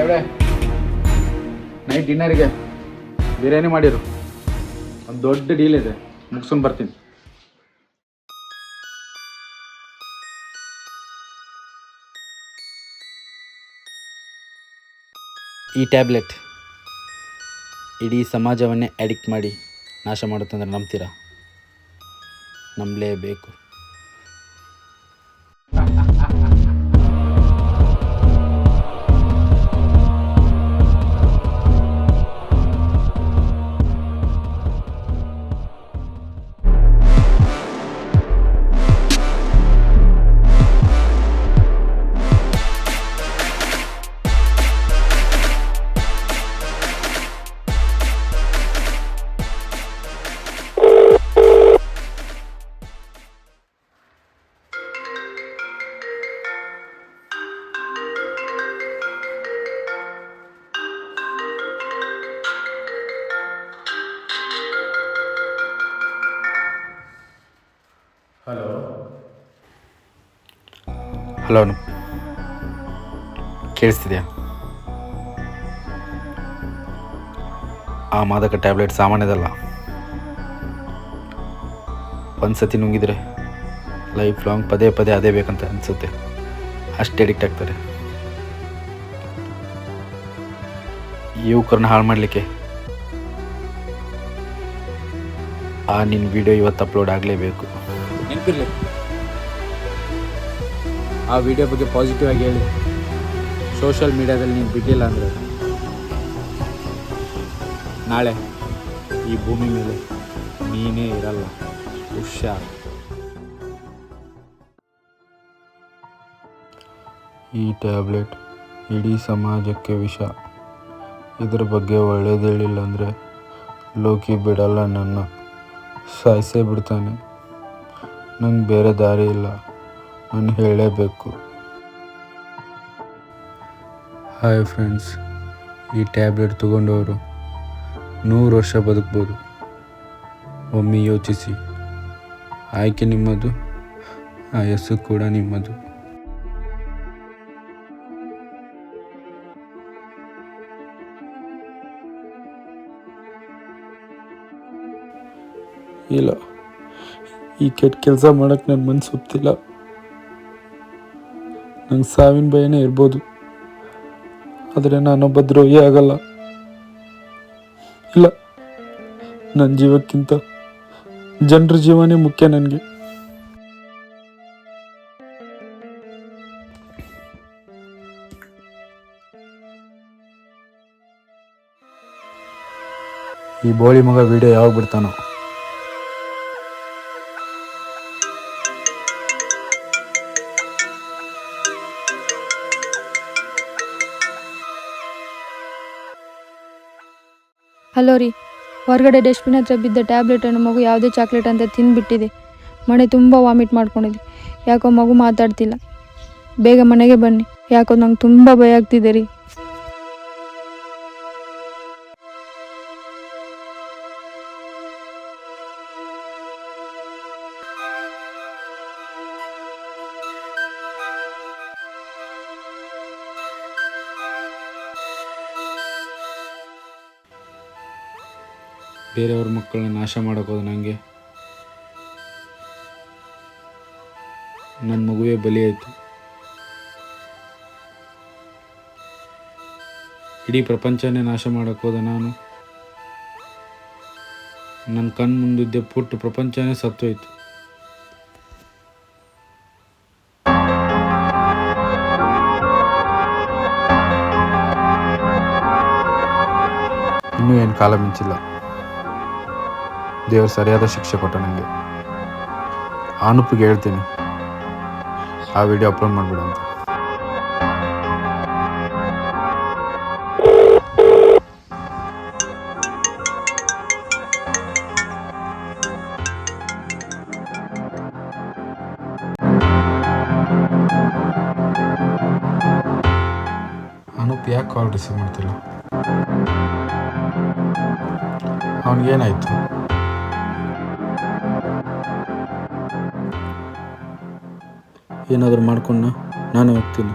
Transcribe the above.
ಸಾಹೇಬ್ರೆ, ನೈಟ್ ಡಿನ್ನರಿಗೆ ಬಿರಿಯಾನಿ ಮಾಡಿರು. ಒಂದು ದೊಡ್ಡ ಡೀಲ್ ಇದೆ, ಮುಗಿಸ್ಕೊಂಡು ಬರ್ತೀನಿ. ಈ ಟ್ಯಾಬ್ಲೆಟ್ ಇಡೀ ಸಮಾಜವನ್ನೇ ಅಡಿಕ್ಟ್ ಮಾಡಿ ನಾಶ ಮಾಡುತ್ತಂದ್ರೆ ನಂಬ್ತೀರಾ? ನಂಬಲೇಬೇಕು. ಹಲೋ, ಕೇಳಿಸ್ತಿದೆಯಾ? ಆ ಮಾದಕ ಟ್ಯಾಬ್ಲೆಟ್ ಸಾಮಾನ್ಯದಲ್ಲ. ಒಂದು ಸತಿ ನುಂಗಿದ್ರೆ ಲೈಫ್ ಲಾಂಗ್ ಪದೇ ಪದೇ ಅದೇ ಬೇಕಂತ ಅನಿಸುತ್ತೆ. ಅಷ್ಟು ಅಡಿಕ್ಟ್ ಆಗ್ತಾರೆ. ಯುವಕರನ್ನ ಹಾಳು ಮಾಡಲಿಕ್ಕೆ ಆ ನಿನ್ನ ವಿಡಿಯೋ ಇವತ್ತು ಅಪ್ಲೋಡ್ ಆಗಲೇಬೇಕು. ನೆನಪಿರಲಿ, ಆ ವಿಡಿಯೋ ಬಗ್ಗೆ ಪಾಸಿಟಿವ್ ಆಗಿ ಹೇಳಿ. ಸೋಷಿಯಲ್ ಮೀಡಿಯಾದಲ್ಲಿ ನೀನು ಬಿಟ್ಟಿಲ್ಲ ಅಂದರೆ ನಾಳೆ ಈ ಭೂಮಿ ಮೇಲೆ ನೀನೇ ಇರಲ್ಲ. ಹುಷಾರ್. ಈ ಟ್ಯಾಬ್ಲೆಟ್ ಇಡೀ ಸಮಾಜಕ್ಕೆ ವಿಷ. ಇದ್ರ ಬಗ್ಗೆ ಒಳ್ಳೇದು ಹೇಳಿಲ್ಲ ಅಂದರೆ ಲೋಕಿ ಬಿಡಲ್ಲ, ನನ್ನ ಸಾಯಿಸೇ ಬಿಡ್ತಾನೆ. ನಂಗೆ ಬೇರೆ ದಾರಿ ಇಲ್ಲ, ನಾನು ಹೇಳಲೇಬೇಕು. ಹಾಯ್ ಫ್ರೆಂಡ್ಸ್, ಈ ಟ್ಯಾಬ್ಲೆಟ್ ತೊಗೊಂಡವರು 100 ವರ್ಷ ಬದುಕ್ಬೋದು. ಒಮ್ಮೆ ಯೋಚಿಸಿ. ಆಯ್ಕೆ ನಿಮ್ಮದು, ಆಯಸ್ಸು ಕೂಡ ನಿಮ್ಮದು. ಇಲ್ಲ, ಈ ಕೆಟ್ಟ ಕೆಲಸ ಮಾಡೋಕ್ಕೆ ನನ್ನ ಮನಸ್ಸು ಒಪ್ತಿಲ್ಲ. ನಂಗೆ ಸಾವಿನ ಭಯನೇ ಇರ್ಬೋದು, ಆದರೆ ನಾನೊಬ್ಬ ದ್ರೋಹಿ ಆಗಲ್ಲ. ಇಲ್ಲ, ನನ್ನ ಜೀವಕ್ಕಿಂತ ಜನರ ಜೀವನೇ ಮುಖ್ಯ ನನಗೆ. ಈ ಬೋಳಿ ಮಗ ವಿಡಿಯೋ ಯಾವಾಗ ಬಿಡ್ತಾನೋ? ಹಲೋ ರೀ, ಹೊರಗಡೆ ಡಸ್ಟ್ಬಿನ್ ಹತ್ರ ಬಿದ್ದ ಟ್ಯಾಬ್ಲೆಟನ್ನು ಮಗು ಯಾವುದೇ ಚಾಕ್ಲೇಟ್ ಅಂತ ತಿಂದುಬಿಟ್ಟಿದೆ. ಮನೆ ತುಂಬ ವಾಮಿಟ್ ಮಾಡ್ಕೊಂಡಿದೆ. ಯಾಕೋ ಮಗು ಮಾತಾಡ್ತಿಲ್ಲ. ಬೇಗ ಮನೆಗೆ ಬನ್ನಿ, ಯಾಕೋ ನಂಗೆ ತುಂಬ ಭಯ ಆಗ್ತಿದೆ ರೀ. ಬೇರೆಯವ್ರ ಮಕ್ಕಳನ್ನ ನಾಶ ಮಾಡೋಕೋದು ನನಗೆ. ನನ್ನ ಮಗುವೇ ಬಲಿ ಆಯಿತು. ಇಡೀ ಪ್ರಪಂಚನೇ ನಾಶ ಮಾಡೋಕ್ಕೋದ ನಾನು. ನನ್ನ ಕಣ್ಣು ಮುಂದಿದ್ದೆ ಪುಟ್ಟ ಪ್ರಪಂಚನೇ ಸತ್ತೋಯ್ತು. ಇನ್ನೂ ಏನು ಕಾಲ ಮಿಂಚಿಲ್ಲ. ದೇವರು ಸರಿಯಾದ ಶಿಕ್ಷೆ ಕೊಟ್ಟ ನನಗೆ. ಅನುಪಿಗೆ ಹೇಳ್ತೀನಿ, ಆ ವಿಡಿಯೋ ಅಪ್ಲೋಡ್ ಮಾಡಿಬಿಡು ಅಂತ. ಅನೂಪ್ ಯಾಕೆ ಕಾಲ್ ರಿಸೀವ್ ಮಾಡ್ತಿಲ್ಲ? ಅವನಿಗೇನಾಯಿತು? ಏನಾದರೂ ಮಾಡ್ಕೊಂಡು ನಾನು ಹೋಗ್ತೀನಿ.